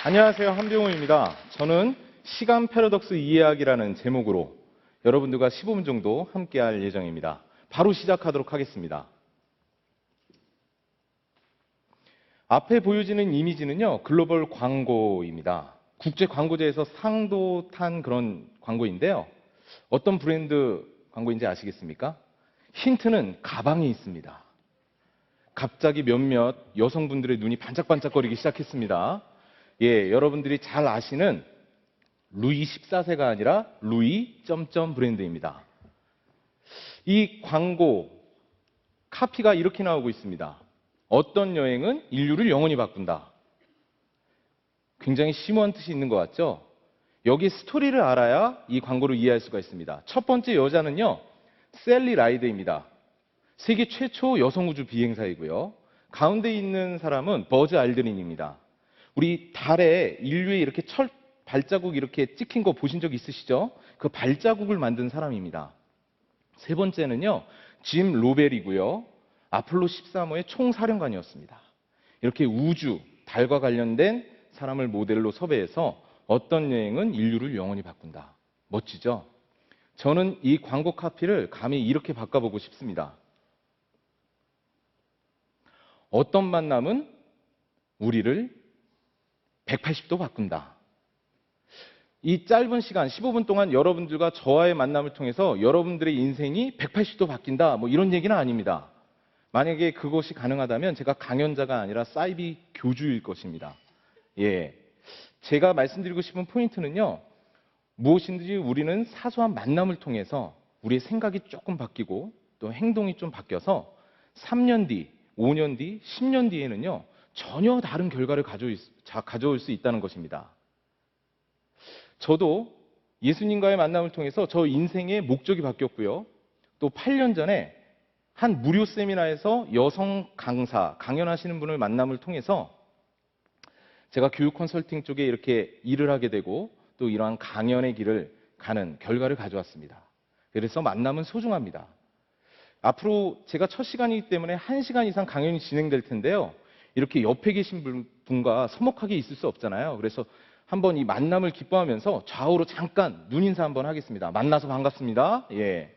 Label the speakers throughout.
Speaker 1: 안녕하세요. 한병우입니다. 저는 시간 패러독스 이해하기라는 제목으로 여러분들과 15분 정도 함께할 예정입니다. 바로 시작하도록 하겠습니다. 앞에 보여지는 이미지는요, 글로벌 광고입니다. 국제 광고제에서 상도 탄 그런 광고인데요. 어떤 브랜드 광고인지 아시겠습니까? 힌트는 가방에 있습니다. 갑자기 몇몇 여성분들의 눈이 반짝반짝거리기 시작했습니다. 예, 여러분들이 잘 아시는 루이 14세가 아니라 루이 점점 브랜드입니다. 이 광고 카피가 이렇게 나오고 있습니다. 어떤 여행은 인류를 영원히 바꾼다. 굉장히 심오한 뜻이 있는 것 같죠? 여기 스토리를 알아야 이 광고를 이해할 수가 있습니다. 첫 번째 여자는요, 셀리 라이드입니다. 세계 최초 여성 우주 비행사이고요. 가운데 있는 사람은 버즈 알드린입니다. 우리 달에 인류의 이렇게 발자국 이렇게 찍힌 거 보신 적 있으시죠? 그 발자국을 만든 사람입니다. 세 번째는요, 짐 로벨이고요. 아폴로 13호의 총사령관이었습니다. 이렇게 우주, 달과 관련된 사람을 모델로 섭외해서 어떤 여행은 인류를 영원히 바꾼다. 멋지죠? 저는 이 광고 카피를 감히 이렇게 바꿔보고 싶습니다. 어떤 만남은 우리를 180도 바꾼다. 이 짧은 시간 15분 동안 여러분들과 저와의 만남을 통해서 여러분들의 인생이 180도 바뀐다, 뭐 이런 얘기는 아닙니다. 만약에 그것이 가능하다면 제가 강연자가 아니라 사이비 교주일 것입니다. 예, 제가 말씀드리고 싶은 포인트는요, 무엇인지 우리는 사소한 만남을 통해서 우리의 생각이 조금 바뀌고 또 행동이 좀 바뀌어서 3년 뒤, 5년 뒤, 10년 뒤에는요, 전혀 다른 결과를 가져올 수 있다는 것입니다. 저도 예수님과의 만남을 통해서 저 인생의 목적이 바뀌었고요. 또 8년 전에 한 무료 세미나에서 여성 강사, 강연하시는 분을 만남을 통해서 제가 교육 컨설팅 쪽에 이렇게 일을 하게 되고 또 이러한 강연의 길을 가는 결과를 가져왔습니다. 그래서 만남은 소중합니다. 앞으로 제가 첫 시간이기 때문에 1시간 이상 강연이 진행될 텐데요. 이렇게 옆에 계신 분과 서먹하게 있을 수 없잖아요. 그래서 한번 이 만남을 기뻐하면서 좌우로 잠깐 눈인사 한번 하겠습니다. 만나서 반갑습니다. 예.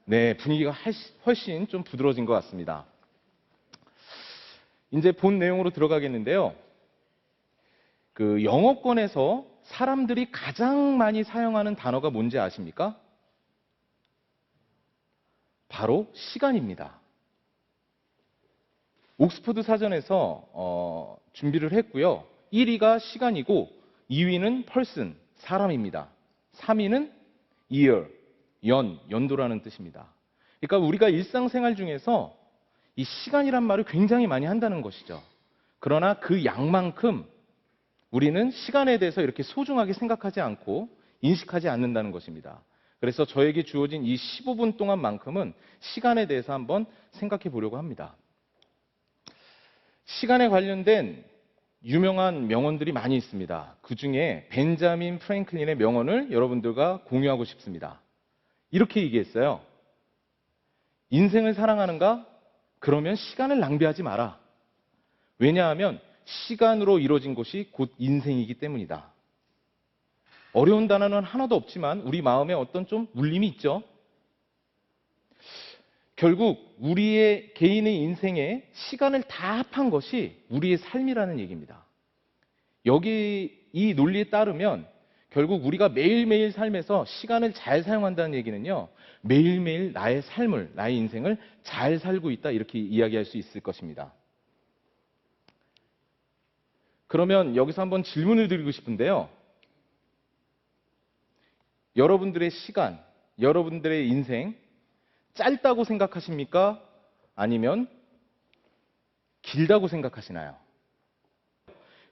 Speaker 1: 네, 분위기가 훨씬 좀 부드러워진 것 같습니다. 이제 본 내용으로 들어가겠는데요. 그 영어권에서 사람들이 가장 많이 사용하는 단어가 뭔지 아십니까? 바로 시간입니다. 옥스퍼드 사전에서 준비를 했고요. 1위가 시간이고 2위는 person, 사람입니다. 3위는 year, 연도라는 뜻입니다. 그러니까 우리가 일상생활 중에서 이 시간이란 말을 굉장히 많이 한다는 것이죠. 그러나 그 양만큼 우리는 시간에 대해서 이렇게 소중하게 생각하지 않고 인식하지 않는다는 것입니다. 그래서 저에게 주어진 이 15분 동안만큼은 시간에 대해서 한번 생각해 보려고 합니다. 시간에 관련된 유명한 명언들이 많이 있습니다. 그 중에 벤자민 프랭클린의 명언을 여러분들과 공유하고 싶습니다. 이렇게 얘기했어요. 인생을 사랑하는가? 그러면 시간을 낭비하지 마라. 왜냐하면 시간으로 이루어진 것이 곧 인생이기 때문이다. 어려운 단어는 하나도 없지만 우리 마음에 어떤 좀 울림이 있죠. 결국 우리의 개인의 인생에 시간을 다 합한 것이 우리의 삶이라는 얘기입니다. 여기 이 논리에 따르면 결국 우리가 매일매일 삶에서 시간을 잘 사용한다는 얘기는요, 매일매일 나의 삶을, 나의 인생을 잘 살고 있다, 이렇게 이야기할 수 있을 것입니다. 그러면 여기서 한번 질문을 드리고 싶은데요. 여러분들의 시간, 여러분들의 인생 짧다고 생각하십니까? 아니면 길다고 생각하시나요?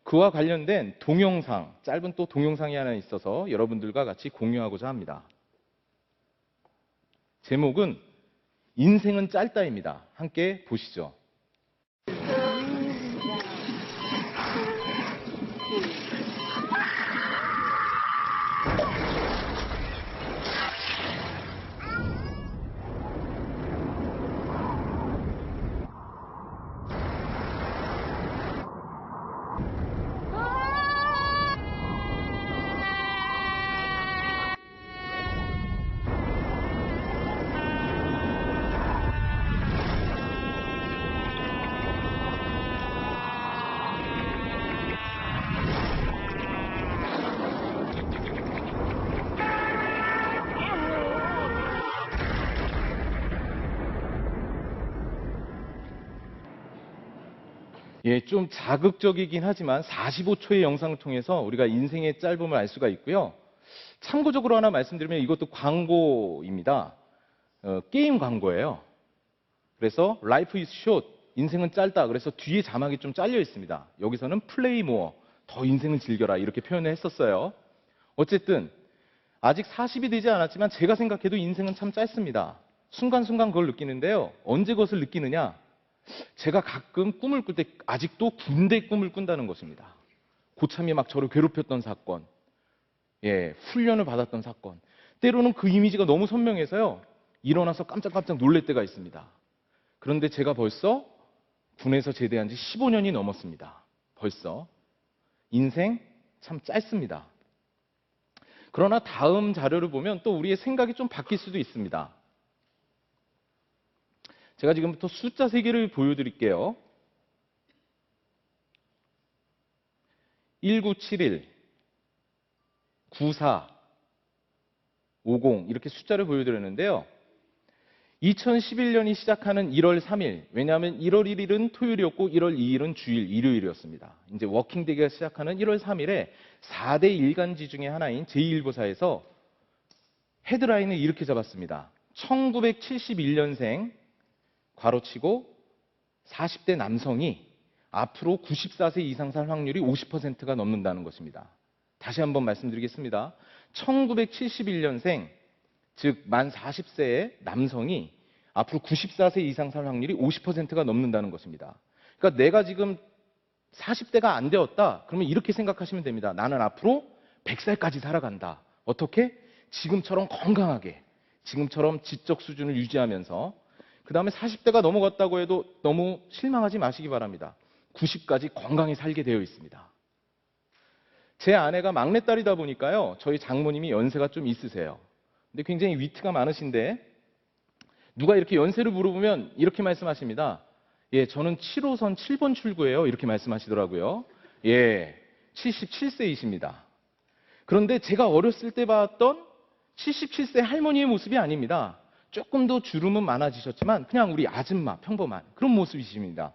Speaker 1: 그와 관련된 동영상, 짧은 또 동영상이 하나 있어서 여러분들과 같이 공유하고자 합니다. 제목은 인생은 짧다입니다. 함께 보시죠. 예, 좀 자극적이긴 하지만 45초의 영상을 통해서 우리가 인생의 짧음을 알 수가 있고요. 참고적으로 하나 말씀드리면 이것도 광고입니다. 게임 광고예요. 그래서 Life is short, 인생은 짧다. 그래서 뒤에 자막이 좀 잘려 있습니다. 여기서는 Play more, 더 인생을 즐겨라 이렇게 표현을 했었어요. 어쨌든 아직 40이 되지 않았지만 제가 생각해도 인생은 참 짧습니다. 순간순간 그걸 느끼는데요. 언제 그것을 느끼느냐? 제가 가끔 꿈을 꿀 때 아직도 군대 꿈을 꾼다는 것입니다. 고참이 막 저를 괴롭혔던 사건, 예, 훈련을 받았던 사건. 때로는 그 이미지가 너무 선명해서요. 일어나서 깜짝깜짝 놀랄 때가 있습니다. 그런데 제가 벌써 군에서 제대한 지 15년이 넘었습니다. 벌써. 인생 참 짧습니다. 그러나 다음 자료를 보면 또 우리의 생각이 좀 바뀔 수도 있습니다. 제가 지금부터 숫자 3개를 보여드릴게요. 1971, 94, 50 이렇게 숫자를 보여드렸는데요. 2011년이 시작하는 1월 3일, 왜냐하면 1월 1일은 토요일이었고 1월 2일은 주일, 일요일이었습니다. 이제 워킹데이가 시작하는 1월 3일에 4대 일간지 중에 하나인 제2일보사에서 헤드라인을 이렇게 잡았습니다. 1971년생 괄호치고 40대 남성이 앞으로 94세 이상 살 확률이 50%가 넘는다는 것입니다. 다시 한번 말씀드리겠습니다. 1971년생, 즉 만 40세의 남성이 앞으로 94세 이상 살 확률이 50%가 넘는다는 것입니다. 그러니까 내가 지금 40대가 안 되었다. 그러면 이렇게 생각하시면 됩니다. 나는 앞으로 100살까지 살아간다. 어떻게? 지금처럼 건강하게, 지금처럼 지적 수준을 유지하면서. 그 다음에 40대가 넘어갔다고 해도 너무 실망하지 마시기 바랍니다. 90까지 건강히 살게 되어 있습니다. 제 아내가 막내딸이다 보니까요. 저희 장모님이 연세가 좀 있으세요. 근데 굉장히 위트가 많으신데 누가 이렇게 연세를 물어보면 이렇게 말씀하십니다. 예, 저는 7호선 7번 출구예요. 이렇게 말씀하시더라고요. 예, 77세이십니다. 그런데 제가 어렸을 때 봤던 77세 할머니의 모습이 아닙니다. 조금 더 주름은 많아지셨지만 그냥 우리 아줌마, 평범한 그런 모습이십니다.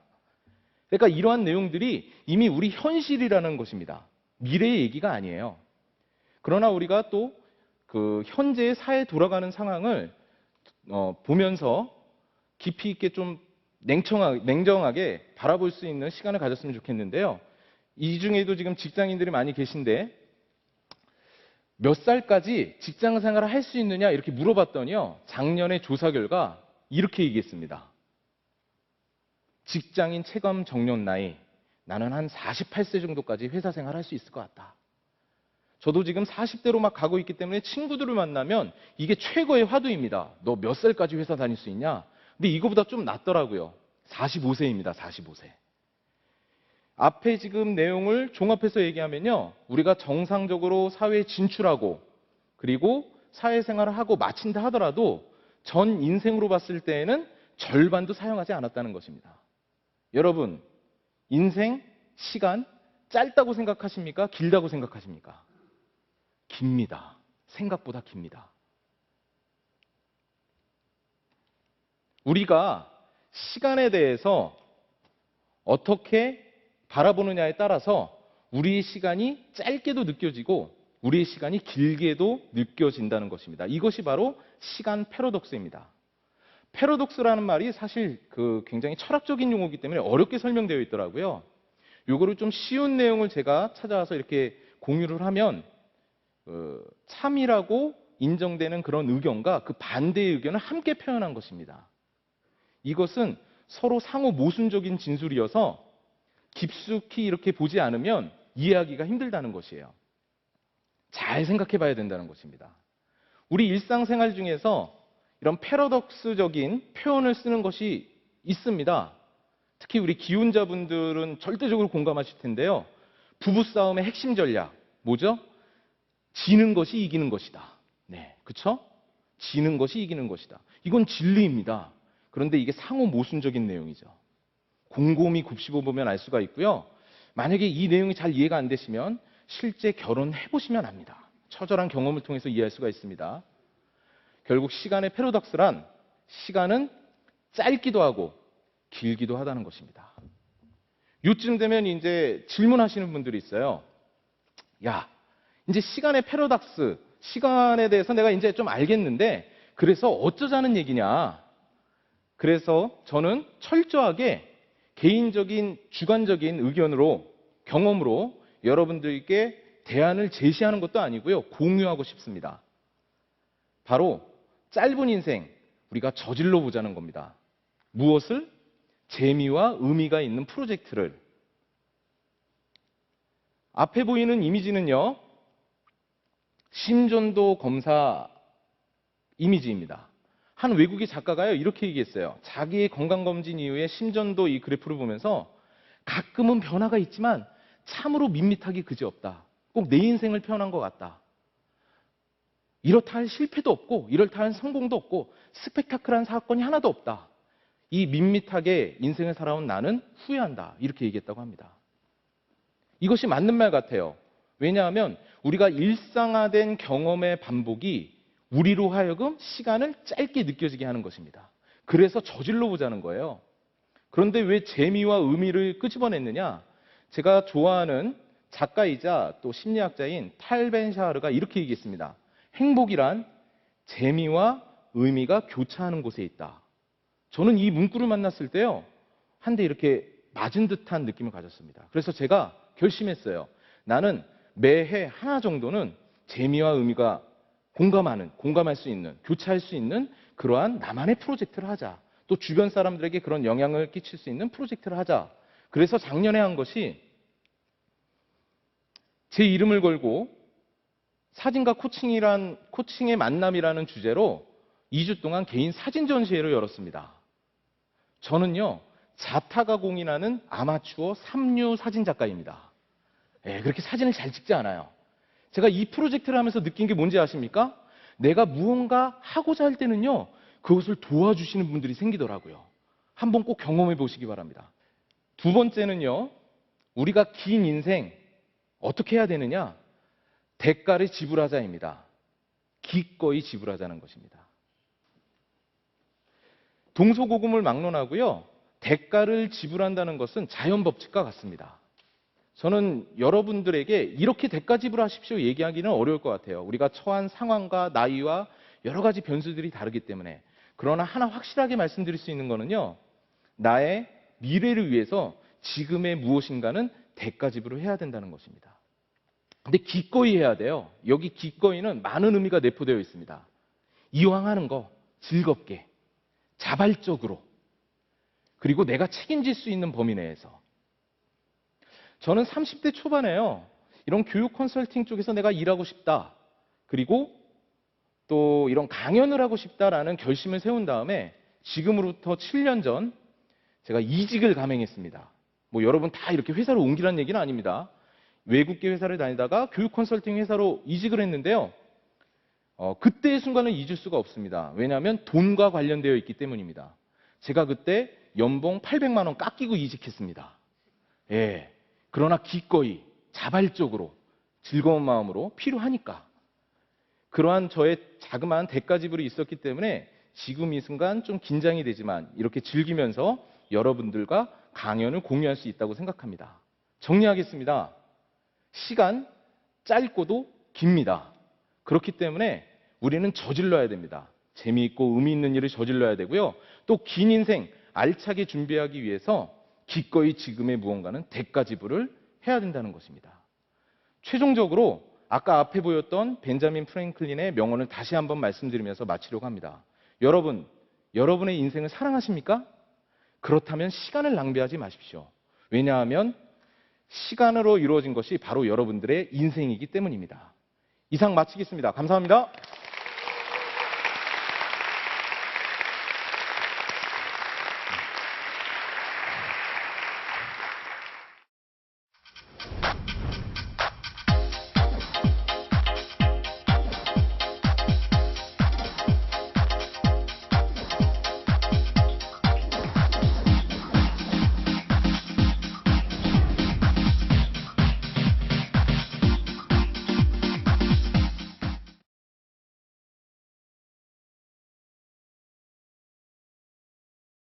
Speaker 1: 그러니까 이러한 내용들이 이미 우리 현실이라는 것입니다. 미래의 얘기가 아니에요. 그러나 우리가 또 그 현재의 사회에 돌아가는 상황을 보면서 깊이 있게 좀 냉정하게 바라볼 수 있는 시간을 가졌으면 좋겠는데요. 이 중에도 지금 직장인들이 많이 계신데 몇 살까지 직장 생활을 할 수 있느냐 이렇게 물어봤더니요. 작년에 조사 결과 이렇게 얘기했습니다. 직장인 체감 정년 나이, 나는 한 48세 정도까지 회사 생활 할 수 있을 것 같다. 저도 지금 40대로 막 가고 있기 때문에 친구들을 만나면 이게 최고의 화두입니다. 너 몇 살까지 회사 다닐 수 있냐? 근데 이거보다 좀 낫더라고요. 45세입니다. 45세. 앞에 지금 내용을 종합해서 얘기하면요. 우리가 정상적으로 사회에 진출하고 그리고 사회생활을 하고 마친다 하더라도 전 인생으로 봤을 때에는 절반도 사용하지 않았다는 것입니다. 여러분, 인생, 시간 짧다고 생각하십니까? 길다고 생각하십니까? 깁니다. 생각보다 깁니다. 우리가 시간에 대해서 어떻게 바라보느냐에 따라서 우리의 시간이 짧게도 느껴지고 우리의 시간이 길게도 느껴진다는 것입니다. 이것이 바로 시간 패러독스입니다. 패러독스라는 말이 사실 굉장히 철학적인 용어이기 때문에 어렵게 설명되어 있더라고요. 요거를 좀 쉬운 내용을 제가 찾아와서 이렇게 공유를 하면 참이라고 인정되는 그런 의견과 그 반대의 의견을 함께 표현한 것입니다. 이것은 서로 상호 모순적인 진술이어서 깊숙이 이렇게 보지 않으면 이해하기가 힘들다는 것이에요. 잘 생각해 봐야 된다는 것입니다. 우리 일상생활 중에서 이런 패러독스적인 표현을 쓰는 것이 있습니다. 특히 우리 기혼자분들은 절대적으로 공감하실 텐데요. 부부싸움의 핵심 전략, 뭐죠? 지는 것이 이기는 것이다. 네, 그쵸? 지는 것이 이기는 것이다. 이건 진리입니다. 그런데 이게 상호 모순적인 내용이죠. 곰곰이 곱씹어보면 알 수가 있고요. 만약에 이 내용이 잘 이해가 안 되시면 실제 결혼해보시면 압니다. 처절한 경험을 통해서 이해할 수가 있습니다. 결국 시간의 패러독스란 시간은 짧기도 하고 길기도 하다는 것입니다. 요쯤 되면 이제 질문하시는 분들이 있어요. 야, 이제 시간의 패러닥스, 시간에 대해서 내가 이제 좀 알겠는데, 그래서 어쩌자는 얘기냐. 그래서 저는 철저하게 개인적인, 주관적인 의견으로, 경험으로 여러분들께 대안을 제시하는 것도 아니고요. 공유하고 싶습니다. 바로 짧은 인생, 우리가 저질러 보자는 겁니다. 무엇을? 재미와 의미가 있는 프로젝트를. 앞에 보이는 이미지는요, 심전도 검사 이미지입니다. 한 외국의 작가가요, 이렇게 얘기했어요. 자기의 건강검진 이후에 심전도 이 그래프를 보면서 가끔은 변화가 있지만 참으로 밋밋하기 그지없다. 꼭 내 인생을 표현한 것 같다. 이렇다 할 실패도 없고 이렇다 할 성공도 없고 스펙타클한 사건이 하나도 없다. 이 밋밋하게 인생을 살아온 나는 후회한다. 이렇게 얘기했다고 합니다. 이것이 맞는 말 같아요. 왜냐하면 우리가 일상화된 경험의 반복이 우리로 하여금 시간을 짧게 느껴지게 하는 것입니다. 그래서 저질러 보자는 거예요. 그런데 왜 재미와 의미를 끄집어냈느냐? 제가 좋아하는 작가이자 또 심리학자인 탈 벤샤르가 이렇게 얘기했습니다. 행복이란 재미와 의미가 교차하는 곳에 있다. 저는 이 문구를 만났을 때요, 한 대 이렇게 맞은 듯한 느낌을 가졌습니다. 그래서 제가 결심했어요. 나는 매해 하나 정도는 재미와 의미가 공감할 수 있는, 교차할 수 있는 그러한 나만의 프로젝트를 하자. 또 주변 사람들에게 그런 영향을 끼칠 수 있는 프로젝트를 하자. 그래서 작년에 한 것이 제 이름을 걸고 사진과 코칭의 만남이라는 주제로 2주 동안 개인 사진 전시회를 열었습니다. 저는요, 자타가 공인하는 아마추어 3류 사진 작가입니다. 그렇게 사진을 잘 찍지 않아요. 제가 이 프로젝트를 하면서 느낀 게 뭔지 아십니까? 내가 무언가 하고자 할 때는요, 그것을 도와주시는 분들이 생기더라고요. 한번 꼭 경험해 보시기 바랍니다. 두 번째는요, 우리가 긴 인생 어떻게 해야 되느냐? 대가를 지불하자입니다. 기꺼이 지불하자는 것입니다. 동서고금을 막론하고요, 대가를 지불한다는 것은 자연법칙과 같습니다. 저는 여러분들에게 이렇게 대가 지불하십시오 얘기하기는 어려울 것 같아요. 우리가 처한 상황과 나이와 여러 가지 변수들이 다르기 때문에. 그러나 하나 확실하게 말씀드릴 수 있는 거는요, 나의 미래를 위해서 지금의 무엇인가는 대가 지불을 해야 된다는 것입니다. 근데 기꺼이 해야 돼요. 여기 기꺼이는 많은 의미가 내포되어 있습니다. 이왕 하는 거 즐겁게, 자발적으로, 그리고 내가 책임질 수 있는 범위 내에서. 저는 30대 초반에요, 이런 교육 컨설팅 쪽에서 내가 일하고 싶다, 그리고 또 이런 강연을 하고 싶다라는 결심을 세운 다음에 지금으로부터 7년 전 제가 이직을 감행했습니다. 뭐 여러분 다 이렇게 회사를 옮기라는 얘기는 아닙니다. 외국계 회사를 다니다가 교육 컨설팅 회사로 이직을 했는데요, 그때의 순간을 잊을 수가 없습니다. 왜냐하면 돈과 관련되어 있기 때문입니다. 제가 그때 연봉 800만 원 깎이고 이직했습니다. 그러나 기꺼이, 자발적으로, 즐거운 마음으로, 필요하니까. 그러한 저의 자그마한 대가 지불이 있었기 때문에 지금 이 순간 좀 긴장이 되지만 이렇게 즐기면서 여러분들과 강연을 공유할 수 있다고 생각합니다. 정리하겠습니다. 시간 짧고도 깁니다. 그렇기 때문에 우리는 저질러야 됩니다. 재미있고 의미 있는 일을 저질러야 되고요. 또 긴 인생 알차게 준비하기 위해서 기꺼이 지금의 무언가는 대가 지불을 해야 된다는 것입니다. 최종적으로 아까 앞에 보였던 벤자민 프랭클린의 명언을 다시 한번 말씀드리면서 마치려고 합니다. 여러분, 여러분의 인생을 사랑하십니까? 그렇다면 시간을 낭비하지 마십시오. 왜냐하면 시간으로 이루어진 것이 바로 여러분들의 인생이기 때문입니다. 이상 마치겠습니다. 감사합니다.